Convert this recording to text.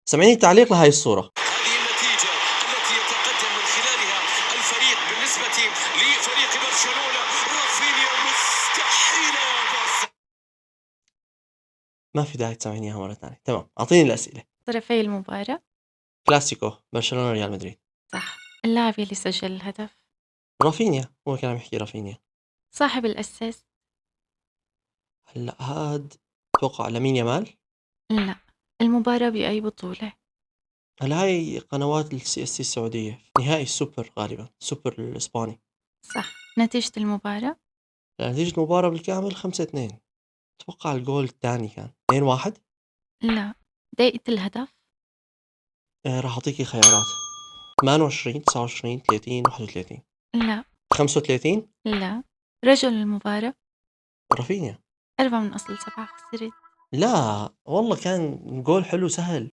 سامعيني التعليق لهاي الصورة. هذه النتيجة التي يتقدم من خلالها الفريق بالنسبة لفريق برشلونة. رافينيا مستحيلة بس. ما في داعي تسامعيني إياها مرة ثانية. تمام، أعطيني الأسئلة. طرفي المباراة. كلاسيكو برشلونة ريال مدريد. صح. اللاعب يلي سجل الهدف. رافينيا، هو كان عم يحكي رافينيا. صاحب الأساس. هلا هاد أتوقع لامين يامال. لا. المباراة بأي بطولة؟ هلا هاي قنوات السي اس سي السعودية، نهائي السوبر غالبا، السوبر الإسباني. صح. نتيجة المباراة. نتيجة المباراة بالكامل 5-2. أتوقع الجول الثاني كان 2-1. لا. دقيقة الهدف. راح أعطيكي خيارات: 28 29 30 31. لا. 35. لا. رجل المباراة. رافينيا. 4 من أصل 7 خسرت. لا والله كان جول حلو سهل.